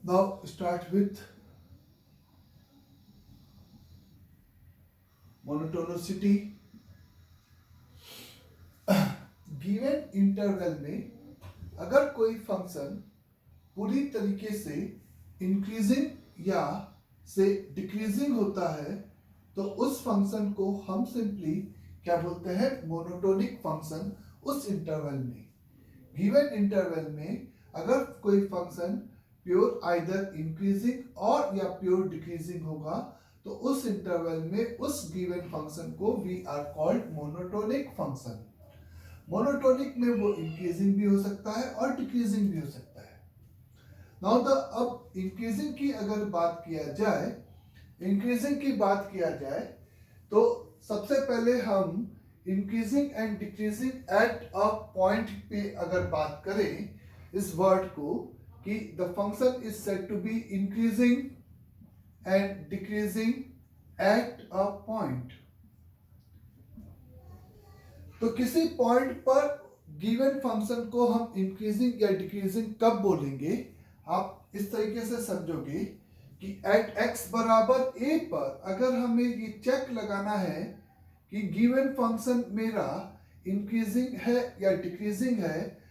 Now start with monotonicity. Given interval में अगर कोई फंक्शन पूरी तरीके से इंक्रीजिंग या से डिक्रीजिंग होता है तो उस फंक्शन को हम सिंपली क्या बोलते हैं, मोनोटोनिक फंक्शन। उस इंटरवल में, गिवन इंटरवल में अगर कोई फंक्शन प्योर आइदर इंक्रीजिंग और या प्योर डिक्रीजिंग होगा तो उस इंटरवल में उस गिवन फंक्शन को we are called monotonic function. Monotonic में वो इंक्रीजिंग भी हो सकता है और डिक्रीजिंग भी हो सकता है। नाउ द अब इंक्रीजिंग की अगर बात किया जाए, इंक्रीजिंग की बात किया जाए तो सबसे पहले हम increasing and decreasing at a point पे अगर बात करें इस वर्ड को कि the function is said to be increasing and decreasing at a point. तो किसी पॉइंट पर गिवन फंक्शन को हम इंक्रीजिंग या डिक्रीजिंग कब बोलेंगे, आप इस तरीके से समझोगे कि एट x बराबर a पर अगर हमें ये चेक लगाना है कि गिवन फंक्शन मेरा इंक्रीजिंग है या डिक्रीजिंग है,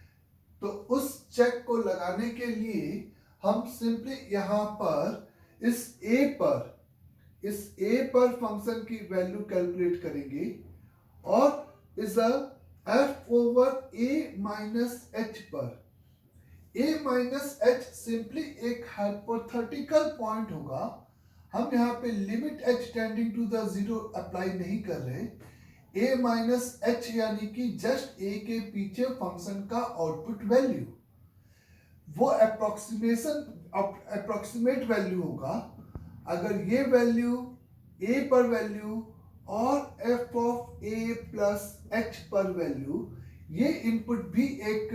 तो उस चेक को लगाने के लिए हम सिंपली यहां पर इस a पर फंक्शन की वैल्यू कैलकुलेट करेंगे और is f over a minus h पर a माइनस h सिंपली एक हाइपोथेटिकल पॉइंट होगा। हम यहाँ पे limit h tending to the zero apply नहीं कर रहे। a माइनस h यानी कि जस्ट a के पीछे फंक्शन का आउटपुट वैल्यू, वो अप्रोक्सीमेट वैल्यू होगा। अगर ये वैल्यू a पर वैल्यू और f of a plus h पर वैल्यू, ये इनपुट भी एक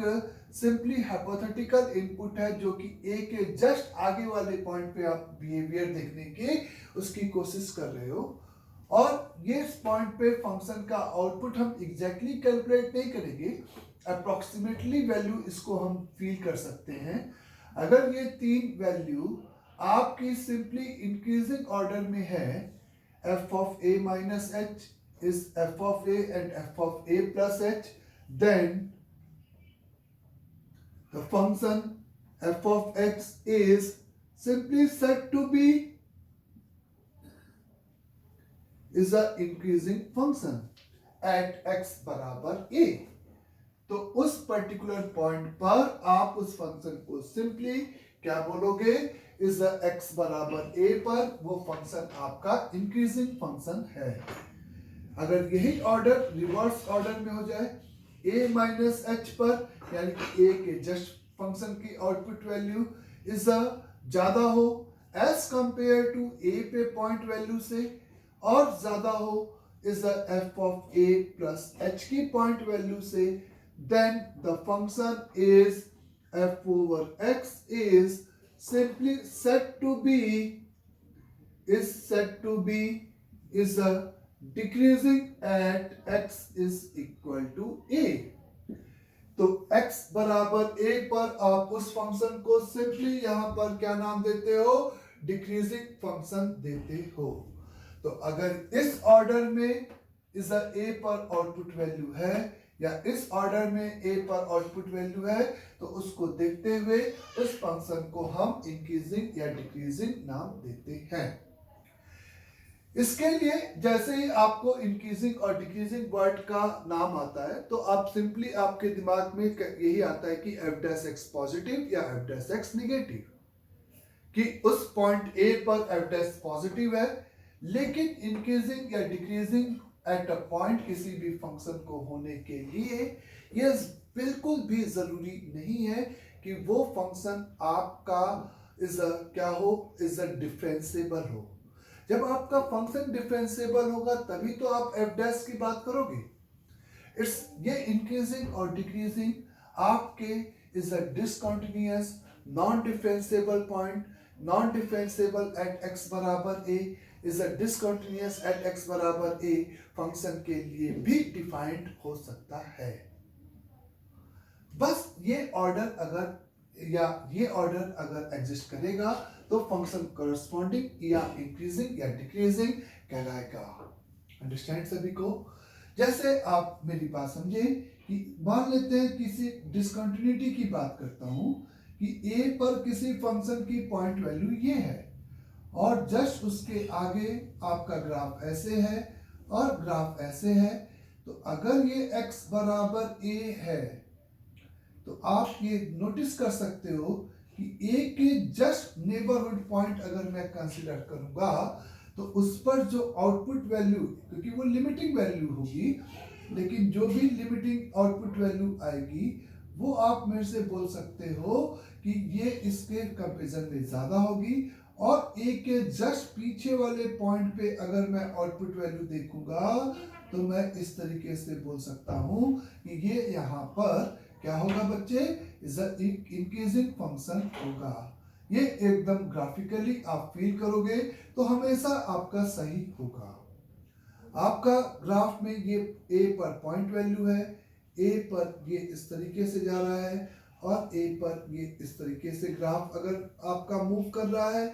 सिंपली हाइपोथेटिकल इनपुट है जो कि a के जस्ट आगे वाले पॉइंट पे आप बिहेवियर देखने की उसकी कोशिश कर रहे हो, और ये इस पॉइंट पे फंक्शन का आउटपुट हम एग्जैक्टली कैलकुलेट नहीं करेंगे, अप्रोक्सीमेटली वैल्यू इसको हम फील कर सकते हैं। अगर ये तीन वैल्यू आपकी सिंपली इंक्रीजिंग ऑर्डर में है, f of a minus h is f of a and f of a plus h, then the function f of x is simply said to be is a increasing function at x बराबर a। तो उस particular point पर आप उस function को simply क्या बोलोगे, is x बराबर a पर वो फंक्शन आपका इंक्रीजिंग फंक्शन है। अगर यही ऑर्डर रिवर्स ऑर्डर में हो जाए, a माइनस h पर यानी कि a के जस्ट फंक्शन की आउटपुट वैल्यू इज ज्यादा हो एज कंपेयर टू a पे पॉइंट वैल्यू से, और ज्यादा हो is f of a plus h की पॉइंट वैल्यू से, then the function is f over x is simply said to be is a decreasing at x is equal to a। तो x बराबर a पर आप उस function को simply यहां पर क्या नाम देते हो, डिक्रीजिंग फंक्शन देते हो। तो अगर इस ऑर्डर में इस a पर आउटपुट वैल्यू है या इस ऑर्डर में a पर आउटपुट वैल्यू है, तो उसको देखते हुए उस फंक्शन को हम इंक्रीजिंग या डिक्रीजिंग नाम देते हैं। इसके लिए जैसे ही आपको इंक्रीजिंग और डिक्रीजिंग वर्ड का नाम आता है तो आप सिंपली आपके दिमाग में यही आता है कि f डैश x पॉजिटिव या f डैश x निगेटिव, कि उस पॉइंट a पर f डैश पॉजिटिव है, लेकिन इंक्रीजिंग या डिक्रीजिंग एट अ पॉइंट किसी भी फंक्शन को होने के लिए यह बिल्कुल भी जरूरी नहीं है कि वो फंक्शन आपका क्या हो, इज अ डिफरेंशिएबल हो। जब आपका फंक्शन डिफरेंशिएबल होगा तभी तो आप f डैश की बात करोगे। ये इंक्रीजिंग और डिक्रीजिंग आपके is a discontinuous non differentiable point, non differentiable at x बराबर a is a discontinuous at x बराबर a फंक्शन के लिए भी डिफाइंड हो सकता है। बस ये ऑर्डर अगर या ये ऑर्डर अगर एग्जिस्ट करेगा तो फंक्शन करस्पॉन्डिंग या इंक्रीजिंग या डिक्रीजिंग कहलाएगा। अंडरस्टैंड सभी को? जैसे आप मेरी बात समझे कि मान लेते हैं किसी डिसकंटिन्यूटी की बात करता हूं कि a पर किसी फंक्शन की पॉइंट वैल्यू ये है और जस्ट उसके आगे आपका ग्राफ ऐसे है और ग्राफ ऐसे है, तो अगर ये x बराबर a है तो आप ये नोटिस कर सकते हो कि a के जस्ट नेबरहुड पॉइंट अगर मैं कंसीडर करूंगा तो उस पर जो आउटपुट वैल्यू, क्योंकि वो लिमिटिंग वैल्यू होगी, लेकिन जो भी लिमिटिंग आउटपुट वैल्यू आएगी वो आप मेरे से बोल सकते हो कि ये इसके कंपेरिजन में ज्यादा होगी, और ए के जस्ट पीछे वाले पॉइंट पे अगर मैं आउटपुट वैल्यू देखूंगा तो मैं इस तरीके से बोल सकता हूं कि ये यहाँ पर क्या होगा बच्चे, इज इंक्रीजिंग फंक्शन होगा। ये एकदम ग्राफिकली आप फील करोगे तो हमेशा आपका सही होगा। आपका ग्राफ में ये ए पर पॉइंट वैल्यू है, ए पर ये इस तरीके से जा रहा है और ए पर ये इस तरीके से ग्राफ अगर आपका मूव कर रहा है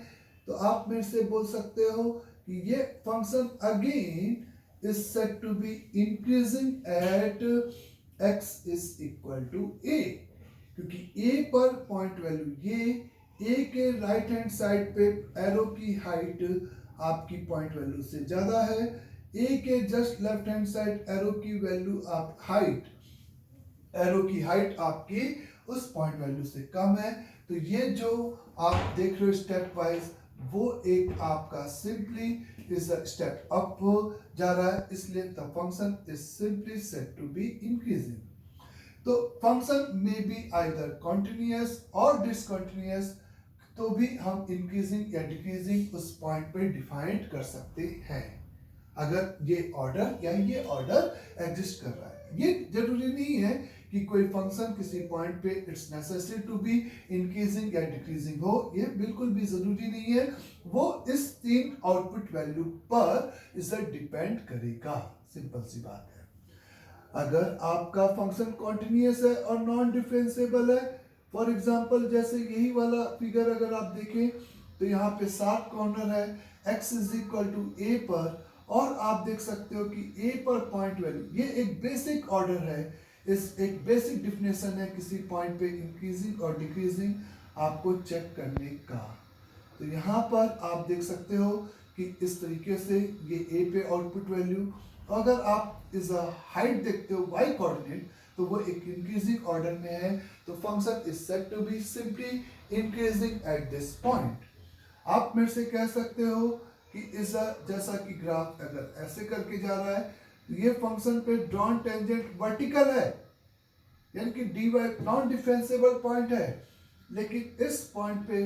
तो आप मेरे से बोल सकते हो कि ये function again is said to be increasing at x is equal to a, क्योंकि a पर पॉइंट वैल्यू ये, a के राइट हैंड साइड पे एरो की हाइट आपकी पॉइंट वैल्यू से ज्यादा है, a के just left hand side arrow की वैल्यू आप हाइट, एरो की हाइट आपकी उस पॉइंट वैल्यू से कम है। तो ये जो आप देख रहे हो स्टेप वाइज, वो एक आपका simply is a step up जा रहा है, इसलिए the function is simply said to be increasing. तो फंक्शन में बी आइदर कॉन्टिन्यूअस और डिसकंटिन्यूअस, तो भी हम इंक्रीजिंग या डिक्रीजिंग उस पॉइंट पे डिफाइन कर सकते हैं अगर ये ऑर्डर या ये ऑर्डर एग्जिस्ट कर रहा है। ये जरूरी नहीं है कि कोई फंक्शन किसी पॉइंट पे it's necessary to be increasing या डिक्रीजिंग हो, ये बिल्कुल भी जरूरी नहीं है। वो इस तीन आउटपुट वैल्यू पर इसे डिपेंड करेगा, सिंपल सी बात है। अगर आपका फंक्शन कॉन्टिन्यूअस है और नॉन डिफरेंशिएबल है, फॉर एग्जांपल जैसे यही वाला फिगर अगर आप देखें तो यहाँ पे 7 कॉर्नर है, x is equal to a पर, और आप देख सकते हो कि a पर पॉइंट वैल्यू, ये एक बेसिक ऑर्डर है, इस एक बेसिक डिफिनेशन है किसी पॉइंट पे इंक्रीजिंग और डिक्रीजिंग आपको चेक करने का। तो यहाँ पर आप देख सकते हो कि इस तरीके से ये a पे आउटपुट वैल्यू, अगर आप इस हाइट देखते हो y कोऑर्डिनेट तो वो एक इंक्रीजिंग ऑर्डर में है, तो function is said to be simply increasing at this point. आप मेरे से कह सकते हो कि इस जैसा कि ग्राफ अगर ऐसे करके जा रहा है तो ये फंक्शन पे ड्रॉन टेंजेंट वर्टिकल है, यानी कि dy नॉन डिफरेंशिएबल पॉइंट है, लेकिन इस पॉइंट पे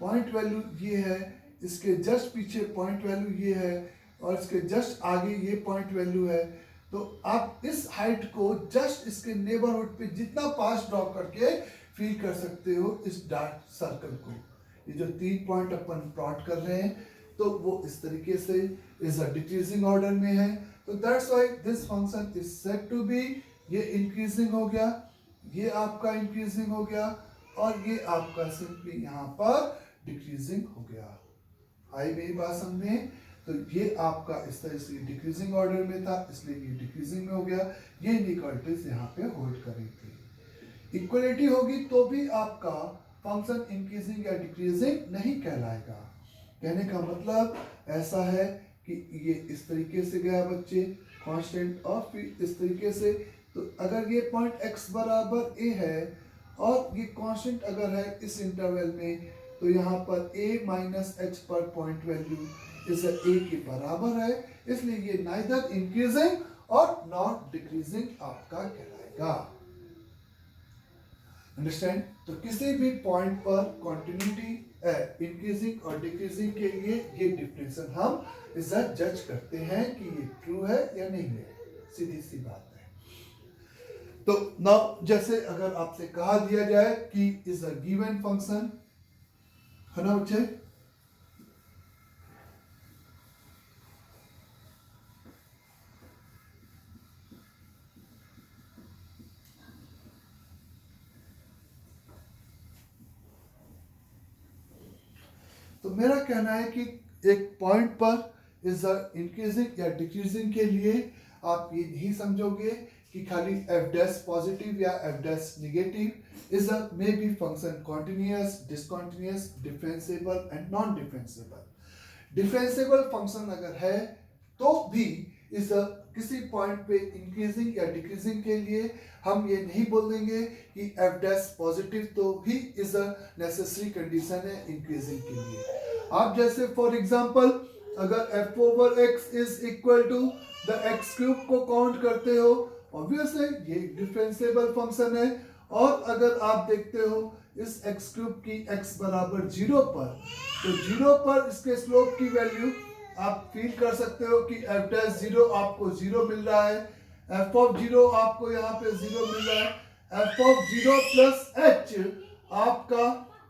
पॉइंट वैल्यू ये है, इसके जस्ट पीछे पॉइंट वैल्यू ये है और इसके जस्ट आगे ये पॉइंट वैल्यू है। तो आप इस हाइट को जस्ट इसके नेबरहुड पे जितना पास ड्रॉ करके फील कर सकते हो इस डार्क सर्कल को। ये जो 3 पॉइंट अपन प्लॉट कर रहे हैं तो वो इस तरीके से इज अ डिक्रीजिंग ऑर्डर में है, तो that's why this function is said to be, ये इंक्रीजिंग हो गया, ये आपका इंक्रीजिंग हो गया और ये आपका सिंपली यहाँ पर डिक्रीजिंग हो गया। आई मेरी बात समझे? तो ये आपका इस तरह से डिक्रीजिंग ऑर्डर में था, इसलिए ये डिक्रीजिंग में हो गया, ये इनइक्वालिटीज यहाँ पे होल्ड कर रही थी। इक्वलिटी होगी तो भी आपका फंक्शन इंक्रीजिंग या डिक्रीजिंग नहीं कहलाएगा। कहने का मतलब ऐसा है कि ये इस तरीके से गया बच्चे कांस्टेंट, और फिर इस तरीके से, तो अगर ये पॉइंट x बराबर a है और ये कांस्टेंट अगर है इस इंटरवल में, तो यहाँ पर a माइनस एच पर पॉइंट वैल्यू इस a के बराबर है, इसलिए ये नाइदर इंक्रीजिंग और नॉट डिक्रीजिंग आपका कहलाएगा। अंडरस्टैंड? तो किसी भी पॉइंट पर कंटिन्यूटी इंक्रीजिंग और डिक्रीजिंग के लिए ये डिफरेंशियल हम इसे जज करते हैं कि ये ट्रू है या नहीं है, सीधी सी बात है। तो नाउ जैसे अगर आपसे कहा दिया जाए कि इज अ गिवन फंक्शन, है ना बच्चे, तो मेरा कहना है कि एक पॉइंट पर इज द इंक्रीजिंग या डिक्रीजिंग के लिए आप ये नहीं समझोगे कि खाली एफ डैश पॉजिटिव या F dash negative is a may B function continuous, discontinuous, differentiable and non differentiable. Differentiable function अगर है तो भी इस किसी पॉइंट पे इंक्रीजिंग या डिक्रीजिंग के लिए हम ये नहीं बोल देंगे कि एफ डैश पॉजिटिव तो ही इज अ नेसेसरी कंडीशन है इंक्रीजिंग के लिए। आप जैसे फॉर एग्जांपल अगर f over x is equal to the x cube को काउंट करते हो, ऑब्वियसली ये डिफरेंशिएबल फंक्शन है। और अगर आप देखते हो इस एक्स क्यूब की एक्स बराबर 0 पर, तो 0 पर इसके स्लोप की वैल्यू आप फील कर सकते हो कि एफ डैश 0 आपको 0 मिल रहा है, एफ ऑफ 0 आपको यहाँ पे 0 मिल रहा है, एफ ऑफ 0 प्लस एच आपका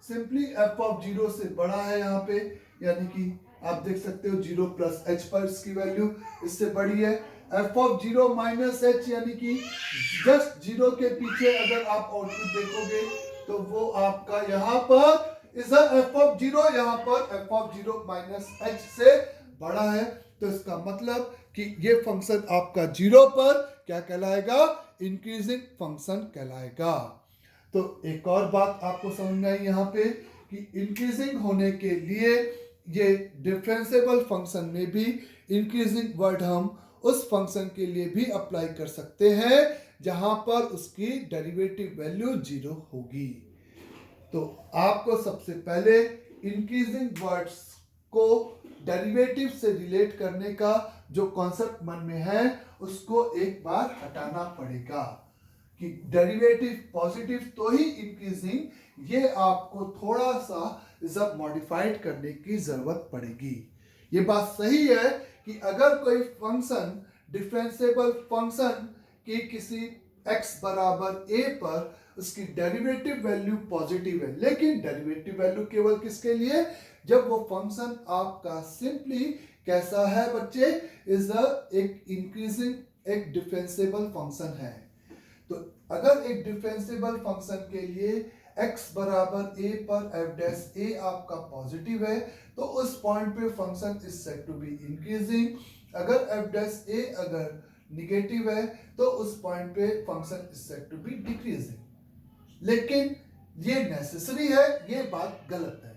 सिंपली एफ ऑफ 0 से बड़ा है यहाँ पे, यानी कि आप देख सकते हो 0 प्लस एच पर इसकी वैल्यू इससे बड़ी है। एफ ऑफ 0 माइनस एच यानी कि जस्ट 0 के पीछे अगर आप आउटपुट देखोगे तो वो आपका यहाँ पर इज एफ ऑफ 0, यहाँ पर एफ ऑफ 0 माइनस एच से बड़ा है। तो इसका मतलब कि ये फंक्शन आपका 0 पर क्या कहलाएगा, इंक्रीजिंग फंक्शन कहलाएगा। तो एक और बात आपको समझ में आई यहाँ पे कि इंक्रीजिंग होने के लिए ये डिफरेंशिएबल फंक्शन में भी इंक्रीजिंग वर्ड हम उस फंक्शन के लिए भी अप्लाई कर सकते हैं जहां पर उसकी डेरिवेटिव वैल्यू 0 होगी। तो आपको सबसे पहले इंक्रीजिंग वर्ड्स को डेरिवेटिव से रिलेट करने का जो कॉन्सेप्ट मन में है उसको एक बार हटाना पड़ेगा कि डेरिवेटिव पॉजिटिव तो ही इंक्रीजिंग, ये आपको थोड़ा सा जब मॉडिफाइड करने की जरूरत पड़ेगी। ये बात सही है कि अगर कोई फंक्शन डिफरेंशिएबल फंक्शन की किसी x बराबर a पर उसकी डेरिवेटिव वैल्यू पॉजिटिव है, लेकिन डेरिवेटिव वैल्यू केवल किसके लिए, जब वो फंक्शन आपका सिंपली कैसा है बच्चे, इज एक इंक्रीजिंग एक डिफरेंशिएबल फंक्शन है। तो अगर एक डिफरेंशिएबल फंक्शन के लिए x बराबर a पर f डैश a आपका पॉजिटिव है तो उस पॉइंट पे function is said to be increasing. अगर f डैश a अगर निगेटिव है तो उस पॉइंट पे function is said to be decreasing. लेकिन ये नेसेसरी है, ये बात गलत है।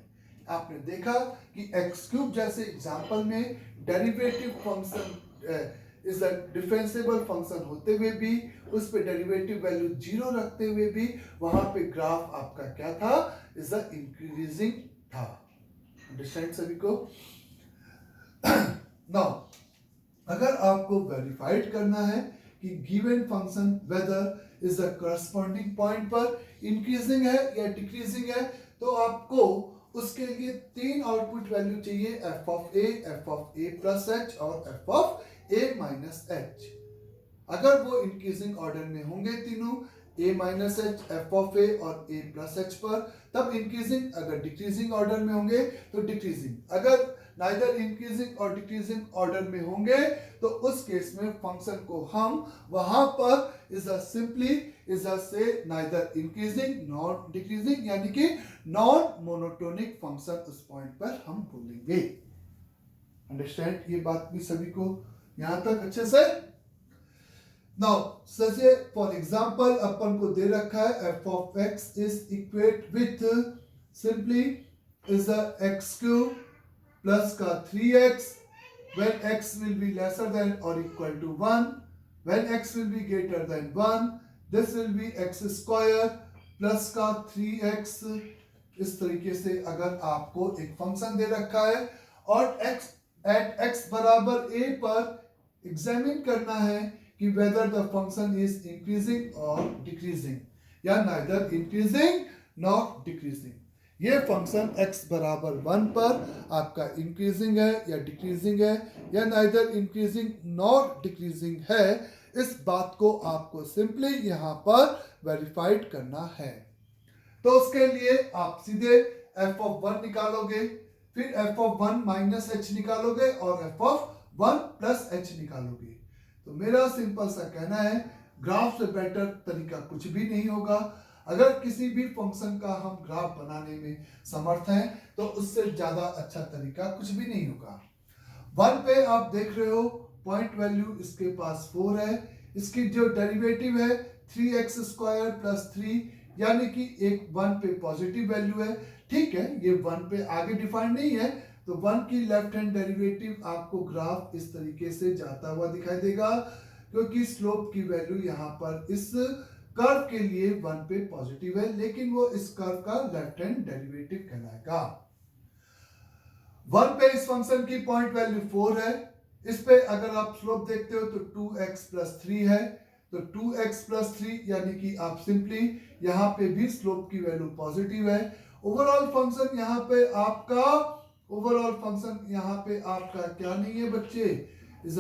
आपने देखा कि एक्स क्यूब जैसे एग्जांपल में derivative function is a differentiable function होते हुए भी उस पे डेरिवेटिव वैल्यू 0 रखते हुए भी वहां पे ग्राफ आपका क्या था, इज अ इंक्रीजिंग था। अंडरस्टैंड सभी को? नाउ अगर आपको वेरीफाइड करना है कि given function whether is the corresponding point पर इंक्रीजिंग है या डिक्रीजिंग है, तो आपको उसके लिए 3 आउटपुट वैल्यू चाहिए, f of a plus h और f of a minus h. अगर वो इंक्रीजिंग ऑर्डर में होंगे तीनों, a minus h, f of a और ए प्लस एच पर, तब इंक्रीजिंग। अगर डिक्रीजिंग ऑर्डर में होंगे तो डिक्रीजिंग। अगर नाइदर इंक्रीजिंग और डिक्रीजिंग ऑर्डर में होंगे तो उस केस में फंक्शन को हम वहां पर इज अ सिंपली इज अ से नाइदर इंक्रीजिंग नॉट डिक्रीजिंग, यानी कि नॉन मोनोटोनिक फंक्शन उस पॉइंट पर हम बोलेंगे। अंडरस्टैंड? ये बात भी सभी को यहां तक अच्छे से? नाउ सजे फॉर एग्जांपल अपन को दे रखा है F of x is equate with simply is a x cube plus का 3x when x will be lesser than or equal to 1, when x will be greater than 1 this will be x square plus का 3x। इस तरीके से अगर आपको एक function दे रखा है और x एट x बराबर a पर एग्जामिन करना है कि whether the function is increasing or decreasing या neither increasing nor decreasing। ये फंक्शन x बराबर 1 पर आपका इंक्रीजिंग है या डिक्रीजिंग है या नाइदर इंक्रीजिंग नॉर डिक्रीजिंग है, इस बात को आपको सिंपली यहाँ पर वेरीफाइड करना है। तो उसके लिए आप सीधे f ऑफ 1 निकालोगे, फिर f ऑफ 1 माइनस एच निकालोगे और f ऑफ 1 प्लस एच निकालोगे। तो मेरा सिंपल सा कहना है, ग्राफ से बेटर तरीका कुछ भी नहीं होगा। अगर किसी भी फंक्शन का हम ग्राफ बनाने में समर्थ हैं तो उससे ज्यादा अच्छा तरीका कुछ भी नहीं होगा। 1 पे आप देख रहे हो पॉइंट वैल्यू इसके पास 4 है, इसकी जो डेरिवेटिव है 3x स्क्वायर प्लस 3, यानी कि एक 1 पे पॉजिटिव वैल्यू है। ठीक है, ये 1 पे आगे डिफाइन नहीं है, तो 1 की लेफ्ट हैंड डेरिवेटिव आपको ग्राफ इस तरीके से जाता हुआ दिखाई देगा, क्योंकि स्लोप की वैल्यू यहाँ पर इस कर्व के लिए 1 पे पॉजिटिव है, लेकिन वो इस कर्व का लेफ्ट हैंड डेरिवेटिव कहलाएगा। 1 पे इस फंक्शन की पॉइंट वैल्यू 4 है, इस पे अगर आप स्लोप देखते हो तो 2x प्लस 3 है, तो 2x प्लस 3 यानी कि आप सिंपली यहाँ पे भी स्लोप की वैल्यू पॉजिटिव है। ओवरऑल फंक्शन यहाँ पे आपका क्या नहीं है बच्चे, इज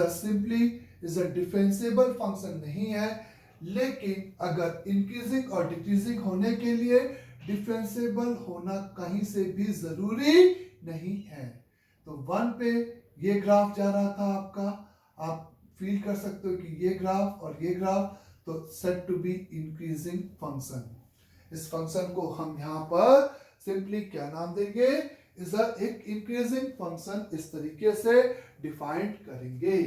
अ डिफरेंशिएबल फंक्शन नहीं है, लेकिन अगर इंक्रीजिंग और डिक्रीजिंग होने के लिए डिफरेंशिएबल होना कहीं से भी जरूरी नहीं है। तो 1 पे ये ग्राफ जा रहा था आपका, आप फील कर सकते हो कि ये ग्राफ और ये ग्राफ, तो set to be increasing function. इस फंक्शन को हम यहाँ पर सिंपली क्या नाम देंगे, इज अ एक इंक्रीजिंग फंक्शन, इस तरीके से डिफाइन करेंगे।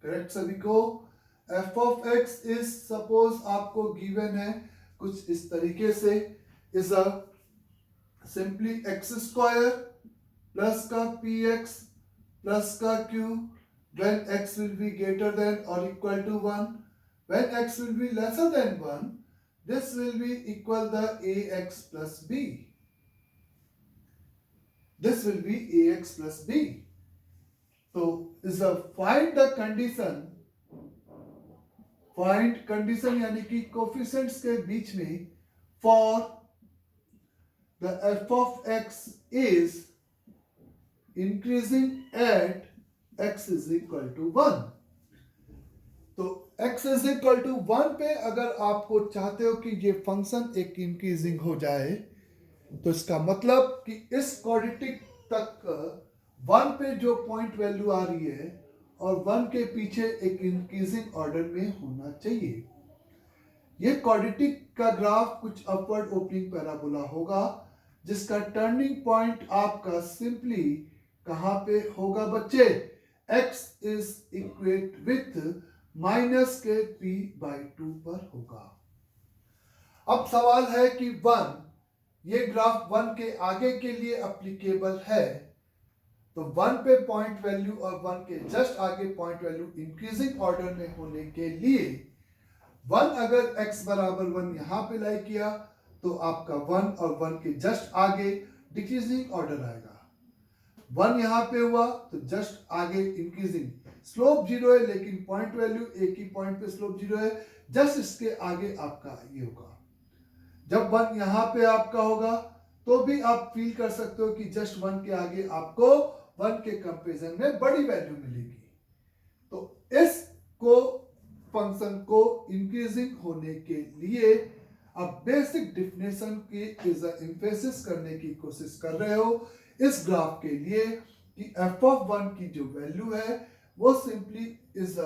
करेक्ट सभी को? f of x is suppose आपको गिवन है कुछ इस तरीके से, is a simply x square plus का px प्लस का q when x will be greater than or equal to 1, when x will be lesser than 1, this will be equal the ax plus b. This will be ax plus b. So is a find the condition यानी कि coefficients के बीच में for the f of x is increasing at x is equal to 1. तो x is equal to 1 पे अगर आपको चाहते हो कि ये फंक्शन एक इंक्रीजिंग हो जाए, तो इसका मतलब कि इस क्वाड्रेटिक तक 1 पे जो पॉइंट वैल्यू आ रही है और 1 के पीछे एक इंक्रीजिंग ऑर्डर में होना चाहिए। ये क्वाड्रेटिक का ग्राफ कुछ अपवर्ड ओपनिंग पैराबोला होगा, जिसका टर्निंग पॉइंट आपका सिंपली कहां पे होगा बच्चे, x is equate with minus के p/2 पर होगा। अब सवाल है कि 1, ये ग्राफ 1 के आगे के लिए एप्लीकेबल है, तो 1 पे पॉइंट वैल्यू और 1 के जस्ट आगे पॉइंट वैल्यू इंक्रीजिंग ऑर्डर में होने के लिए 1 अगर x बराबर 1 यहां पे लाई किया, तो आपका 1 और 1 के जस्ट आगे डिक्रीजिंग ऑर्डर आएगा। 1 यहां पे हुआ तो जस्ट आगे इंक्रीजिंग, स्लोप 0 है लेकिन पॉइंट वैल्यू एक ही पॉइंट पे स्लोप 0 है, जस्ट इसके आगे आपका ये होगा। जब 1 यहां पे आपका होगा तो भी आप फील कर सकते हो कि जस्ट 1 के आगे आपको 1 के कंपैरिजन में बड़ी वैल्यू मिलेगी। तो इस को फंक्शन को इंक्रीजिंग होने के लिए आप बेसिक डेफिनेशन की एम्फेसिस करने की कोशिश कर रहे हो इस ग्राफ के लिए कि f of 1 की जो वैल्यू है वो simply is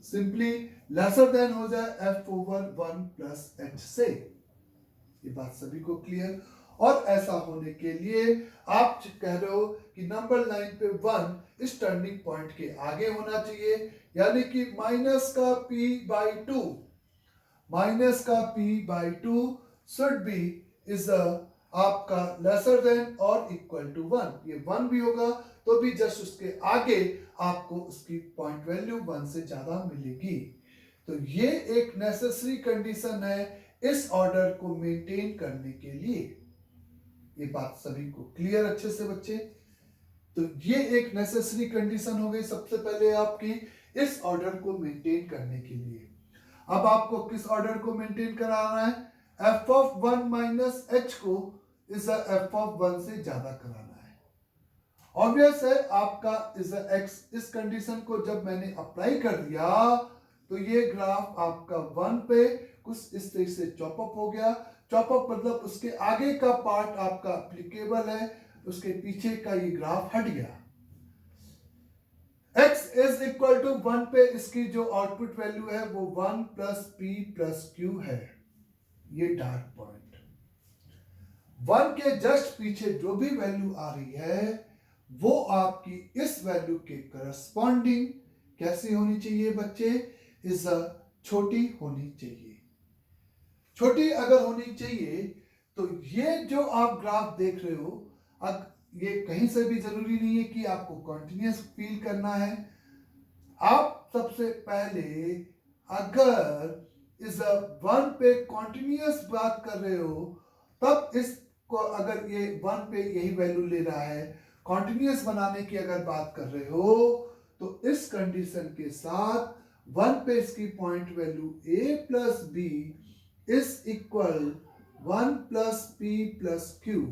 simply lesser than हो जाए f over 1 plus h से। ये बात सभी को क्लियर? और ऐसा होने के लिए आप कह रहे हो कि नंबर लाइन पे 1 इस टर्निंग पॉइंट के आगे होना चाहिए, यानी कि माइनस का p/2, माइनस का p/2 शुड बी इज आपका लेसर देन और इक्वल टू 1। ये 1 भी होगा तो भी जस्ट उसके आगे आपको उसकी पॉइंट वैल्यू 1 से ज्यादा मिलेगी। तो ये एक नेसेसरी कंडीशन है इस ऑर्डर को मेंटेन करने के लिए। ये बात सभी को क्लियर अच्छे से बच्चे? तो ये एक नेसेसरी कंडीशन हो गई सबसे पहले आपकी इस ऑर्डर को मेंटेन करने के लिए। अब आपको किस ऑर्डर को मेंटेन कराना है? f of 1 माइनस h को इस f of 1 से ज्यादा कराना है। ऑब्वियस है आपका इस x, इस कंडीशन को जब मैंने अप्लाई कर दिया तो ये ग्राफ आपका 1 पे कुछ इस तरह से चॉपअप हो गया। चॉपअप मतलब उसके आगे का पार्ट आपका एप्लीकेबल है, उसके पीछे का ये ग्राफ हट गया। x इज इक्वल टू 1 पे इसकी जो आउटपुट वैल्यू है वो 1 प्लस p प्लस q है। ये डार्क पॉइंट। 1 के जस्ट पीछे जो भी वैल्यू आ रही है वो आपकी इस वैल्यू के करस्पॉन्डिंग कैसी होनी चाहिए बच्चे? इज छोटी होनी चाहिए। छोटी अगर होनी चाहिए तो ये जो आप ग्राफ देख रहे हो, अब ये कहीं से भी जरूरी नहीं है कि आपको कंटिन्यूअस फील करना है। आप सबसे पहले अगर इस 1 पे कंटिन्यूअस बात कर रहे हो, तब इसको अगर ये 1 पे यही वैल्यू ले रहा है, कंटिन्यूअस बनाने की अगर बात कर रहे हो, तो इस कंडीशन के साथ 1 पे इसकी point value a plus b is equal 1 plus p plus q.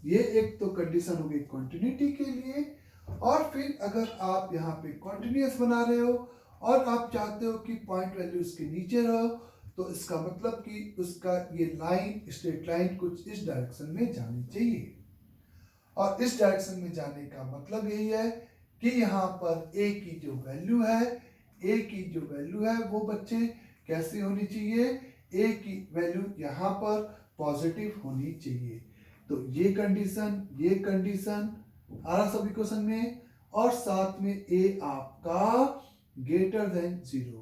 ये एक तो कंडीशन होगी कंटिन्यूटी के लिए। और फिर अगर आप यहाँ पे कंटिन्यूअस बना रहे हो और आप चाहते हो कि पॉइंट वैल्यू इसके नीचे रहो, तो इसका मतलब कि उसका ये लाइन, स्ट्रेट लाइन कुछ इस डायरेक्शन में जानी चाहिए। और इस डायरेक्शन में जाने का मतलब यही है कि यहाँ पर a की जो वैल्यू है, वो बच्चे कैसी होनी चाहिए? a की वैल्यू यहाँ पर पॉजिटिव होनी चाहिए। तो ये कंडीशन आ रहा सभी क्वेश्चन में। और साथ में a आपका ग्रेटर देन 0,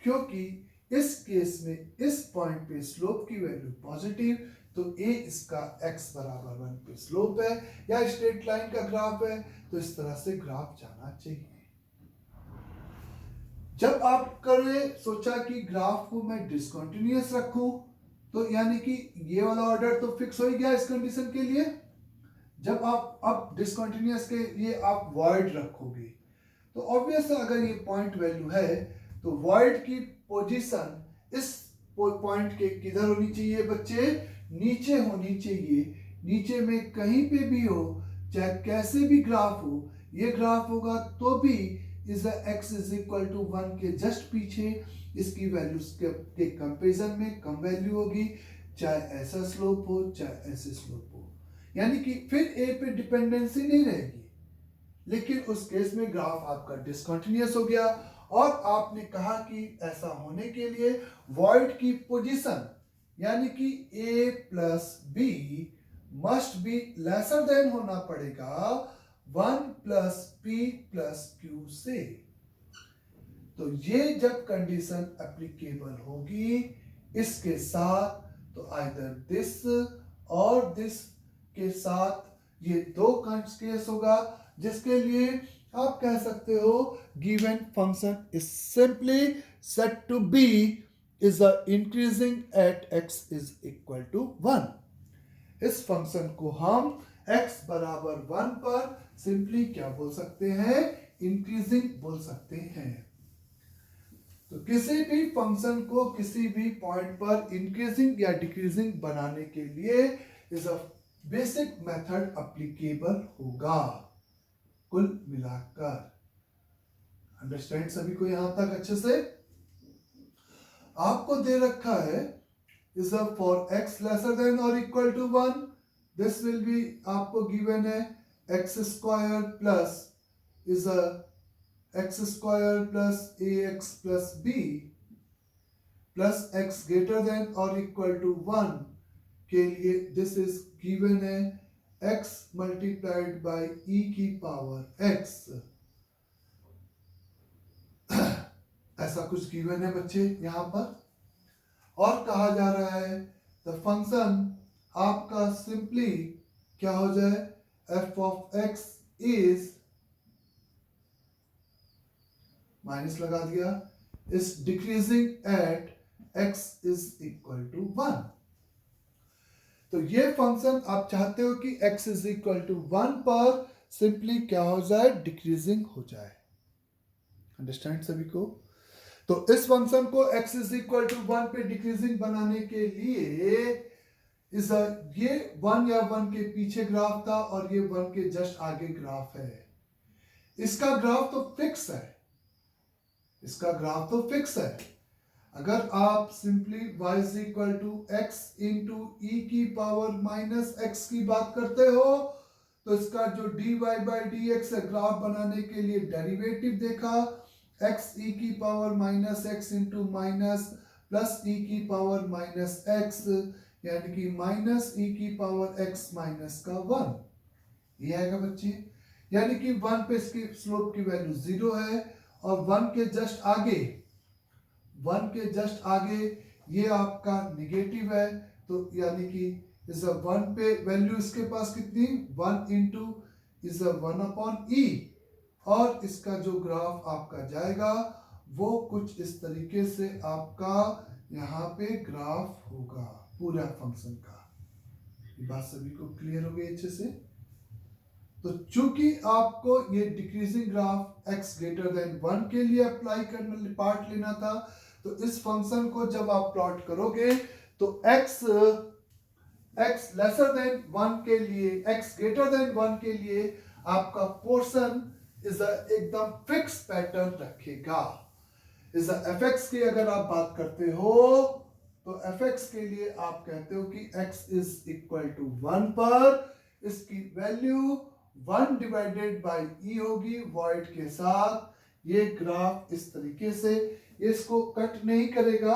क्योंकि इस केस में इस पॉइंट पे स्लोप की वैल्यू पॉजिटिव, तो a इसका x बराबर 1 पे स्लोप है या स्ट्रेट लाइन का ग्राफ है, तो इस तरह से ग्राफ जाना चाहिए। जब आपने सोचा कि ग्राफ को मैं डिसकंटिन्यूअस रखूं, तो यानी कि ये वाला ऑर्डर तो फिक्स हो ही गया इस कंडीशन के लिए। जब आप अब डिसकंटिन्यूअस के लिए आप वॉइड रखोगे, तो ऑब्वियस अगर ये पॉइंट वैल्यू है, तो वॉइड की पोजीशन इस पॉइंट के किधर होनी चाहिए बच्चे? नीचे होनी चाहिए। नीचे में कहीं पे भी हो, चाहे कैसे भी ग्राफ हो, ये ग्राफ होगा तो भी is x is equal to 1 के जस्ट पीछे इसकी वैल्यूज के कंपेरिजन में कम वैल्यू होगी, चाहे ऐसा स्लोप हो चाहे ऐसे स्लोप हो। यानी कि फिर a पे डिपेंडेंसी नहीं रहेगी, लेकिन उस केस में ग्राफ आपका डिसकंटिन्यूअस हो गया। और आपने कहा कि ऐसा होने के लिए वॉइड की पोजीशन यानी कि a plus b must be lesser than होना पड़ेगा 1 प्लस पी प्लस क्यू से। तो ये जब कंडीशन एप्लीकेबल होगी इसके साथ, तो आइदर दिस और दिस के साथ ये दो केस होगा, जिसके लिए आप कह सकते हो given function is simply set to be is increasing at x is equal to 1। इस फंक्शन को हम x बराबर 1 पर सिंपली क्या बोल सकते हैं? इंक्रीजिंग बोल सकते हैं। तो किसी भी फंक्शन को किसी भी पॉइंट पर इंक्रीजिंग या डिक्रीजिंग बनाने के लिए is a basic method applicable होगा कुल मिलाकर। अंडरस्टैंड सभी को यहां तक अच्छे से? आपको दे रखा है is a for x lesser than और equal to 1, this will be आपको गिवन है x square plus is a x square plus ax plus b plus x greater than और इक्वल टू 1 के लिए दिस इज गिवन है x multiplied by e की power x। ऐसा कुछ given है बच्चे यहां पर। और कहा जा रहा है द फंक्शन आपका सिंपली क्या हो जाए? f of x is, minus लगा दिया, is decreasing at x is equal to 1। तो ये फंक्शन आप चाहते हो कि x इज इक्वल टू 1 पर सिंपली क्या हो जाए? डिक्रीजिंग हो जाए। अंडरस्टैंड सभी को? तो इस फंक्शन को x इज इक्वल टू 1 पे डिक्रीजिंग बनाने के लिए इस ये 1 या 1 के पीछे ग्राफ था और ये 1 के जस्ट आगे ग्राफ है। इसका ग्राफ तो फिक्स है, इसका ग्राफ तो फिक्स है। अगर आप simply y is equal to x into e की पावर माइनस x की बात करते हो, तो इसका जो dy बाई डी एक्स है, ग्राफ बनाने के लिए डेरिवेटिव देखा, x e की power minus x into minus plus e की पावर माइनस एक्स, यानी कि माइनस ई की पावर एक्स माइनस का 1, ये आएगा बच्चे। यानी कि 1 पे इसकी स्लोप की वैल्यू 0 है, और 1 के जस्ट आगे, 1 के जस्ट आगे ये आपका निगेटिव है, तो यानी कि इस 1 पे वैल्यू इसके पास कितनी, 1 इंटू इज 1 अपॉन ई, और इसका जो ग्राफ आपका जाएगा वो कुछ इस तरीके से आपका यहाँ पे ग्राफ होगा पूरा फंक्शन का। ये बात सभी को क्लियर हो गई अच्छे से। तो चूंकि आपको ये decreasing graph x greater then 1 के लिए अप्लाई करना, पार्ट लेना था, तो इस फंक्शन को जब आप प्लॉट करोगे तो x लेसर देन 1 के लिए, x ग्रेटर देन 1 के लिए आपका पोर्शन इज एकदम फिक्स पैटर्न रखेगा। इज fx की अगर आप बात करते हो तो fx के लिए आप कहते हो कि x इज इक्वल टू 1 पर इसकी वैल्यू 1 डिवाइडेड बाई ई होगी वॉइड के साथ। ये ग्राफ इस तरीके से, इसको कट नहीं करेगा,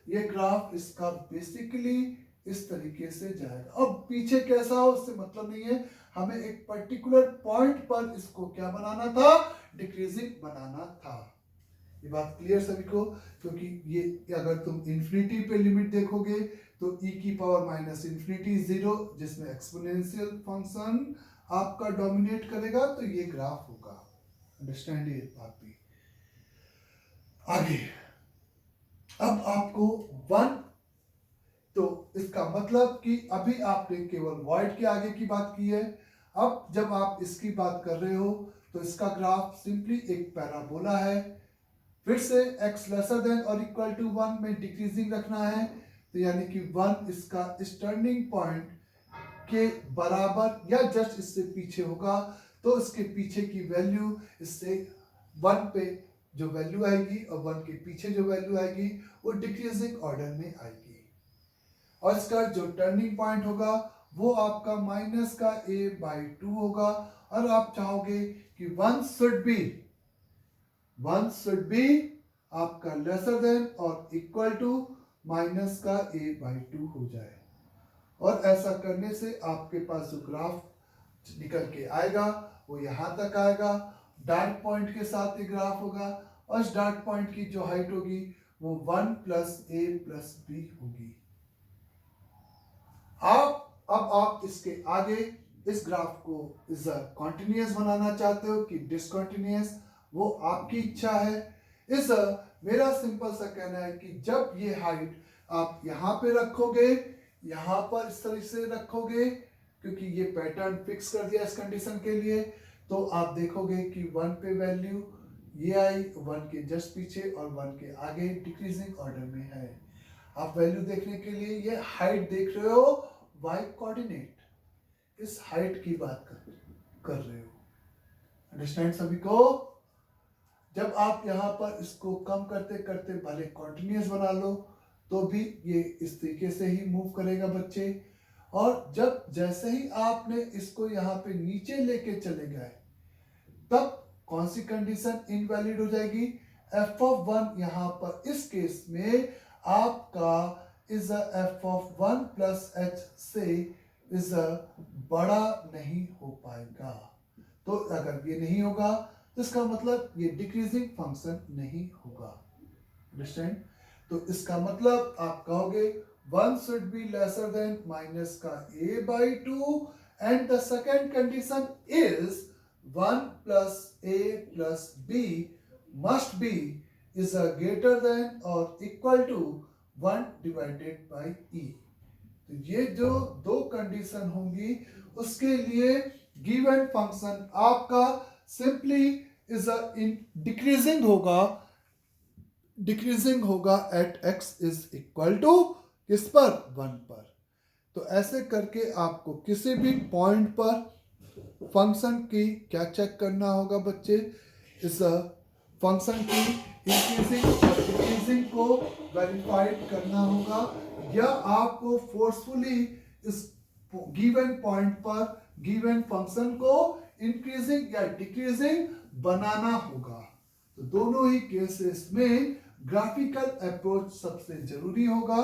ये ग्राफ इसका बेसिकली इस तरीके से जाएगा। अब पीछे कैसा हो उससे मतलब नहीं है, हमें एक पर्टिकुलर पॉइंट पर इसको क्या बनाना था, डिक्रीजिंग बनाना था। ये बात क्लियर सभी को, क्योंकि ये अगर तुम इन्फिनिटी पे लिमिट देखोगे तो e की पावर माइनस इन्फिनिटी 0, जिसमें एक्सपोनेंशियल फंक्शन आपका डोमिनेट करेगा, तो ये ग्राफ होगा। अंडरस्टैंड ये बात भी। आगे अब आपको 1, तो इसका मतलब कि अभी आपने केवल वॉइड के आगे की बात की है। अब जब आप इसकी बात कर रहे हो तो इसका ग्राफ सिंपली एक पैराबोला है। फिर से x लेसर देन और इक्वल टू 1 में डिक्रीजिंग रखना है, तो यानी कि 1 इसका इस टर्निंग पॉइंट के बराबर या जस्ट इससे पीछे होगा, तो इसके पीछे की वैल्यू इससे 1 पे जो वैल्यू आएगी और 1 के पीछे जो वैल्यू आएगी वो डिक्रीजिंग ऑर्डर में आएगी। और इसका जो टर्निंग पॉइंट होगा वो आपका माइनस का a/2 होगा, और आप चाहोगे कि 1 शुड बी आपका लेसर देन और इक्वल टू माइनस का a/2 हो जाए। और ऐसा करने से आपके पास जो ग्राफ निकल के आएगा वो यहां तक आएगा, डार्क पॉइंट के साथ ये ग्राफ होगा, और इस डार्क पॉइंट की जो हाइट होगी वो 1 प्लस a प्लस b होगी। अब आप इसके आगे इस ग्राफ को इज कॉन्टिन्यूअस बनाना चाहते हो कि डिसकंटिन्यूअस, वो आपकी इच्छा है। इस मेरा सिंपल सा कहना है कि जब ये हाइट आप यहाँ पे रखोगे, यहाँ पर इस तरह से रखोगे, क्योंकि ये पैटर्न फिक्स कर दिया इस कंडीशन के लिए, तो आप देखोगे कि 1 पे वैल्यू ये आई, 1 के जस्ट पीछे और 1 के आगे डिक्रीजिंग ऑर्डर में है। आप वैल्यू देखने के लिए ये हाइट देख रहे हो, y कोऑर्डिनेट, इस हाइट की बात कर रहे हो। अंडरस्टैंड सभी को। जब आप यहाँ पर इसको कम करते करते भले कॉन्टिन्यूस बना लो तो भी ये इस तरीके से ही मूव करेगा बच्चे। और जब जैसे ही आपने इसको यहाँ पे नीचे लेके चले गए तब कौन सी कंडीशन इनवैलिड हो जाएगी, f(1) यहाँ पर इस केस में आपका इज f(1) प्लस h से इज बड़ा नहीं हो पाएगा। तो अगर ये नहीं होगा तो इसका मतलब ये डिक्रीजिंग फंक्शन नहीं होगा। अंडरस्टैंड। तो इसका मतलब आप कहोगे 1 should be lesser than minus का a/2 and the second condition is 1 plus a plus b must be is a greater than or equal to 1 divided by e। तो ये जो दो कंडीशन होंगी उसके लिए गिवन फंक्शन आपका सिंपली इज इन डिक्रीजिंग होगा at x is equal to किस पर, 1 पर। तो ऐसे करके आपको किसी भी पॉइंट पर फंक्शन की क्या चेक करना होगा बच्चे, इस फंक्शन की इंक्रीजिंग और डिक्रीजिंग को वेरीफाइड करना होगा, या आपको फोर्सफुली इस गिवन पॉइंट पर गिवन फंक्शन को इंक्रीजिंग या डिक्रीजिंग बनाना होगा। तो दोनों ही केसेस में ग्राफिकल अप्रोच सबसे जरूरी होगा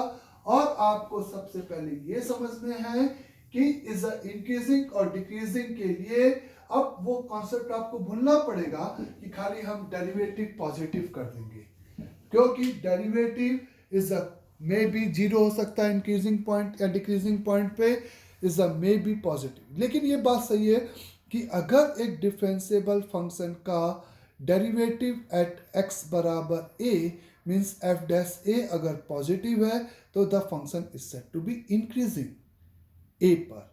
और आपको सबसे पहले ये समझने हैं कि इज इंक्रीजिंग और डिक्रीजिंग के लिए अब वो कॉन्सेप्ट आपको भूलना पड़ेगा कि खाली हम डेरिवेटिव पॉजिटिव कर देंगे, क्योंकि derivative is a may be zero हो सकता है इंक्रीजिंग पॉइंट या डिक्रीजिंग पॉइंट पे, is a may be positive. लेकिन ये बात सही है कि अगर एक डिफरेंशिएबल फंक्शन का डेरिवेटिव एट x बराबर a means F dash A अगर पॉजिटिव है तो the function is said to be increasing a पर।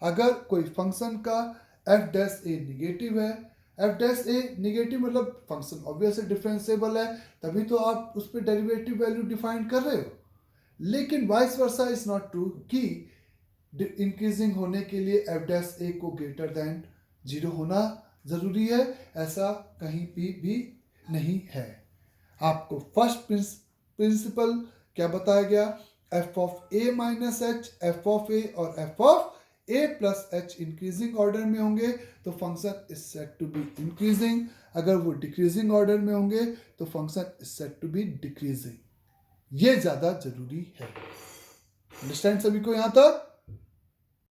अगर कोई फंक्शन का एफ डैश ए निगेटिव है, एफ डैश ए निगेटिव मतलब फंक्शन ऑब्वियसली डिफरेंशिएबल है, तभी तो आप उस पर डेरिवेटिव वैल्यू डिफाइन कर रहे हो। लेकिन vice versa is not true कि इंक्रीजिंग होने के लिए एफ डैश ए को ग्रेटर देन जीरो होना जरूरी है, ऐसा कहीं भी नहीं है। आपको फर्स्ट प्रिंसिपल क्या बताया गया, f of a minus h, f of a और f of a plus h increasing order में होंगे तो function is said to be increasing, अगर वो डिक्रीजिंग ऑर्डर में होंगे तो function is said to be decreasing. ये ज्यादा जरूरी है। अंडरस्टैंड सभी को यहां तक?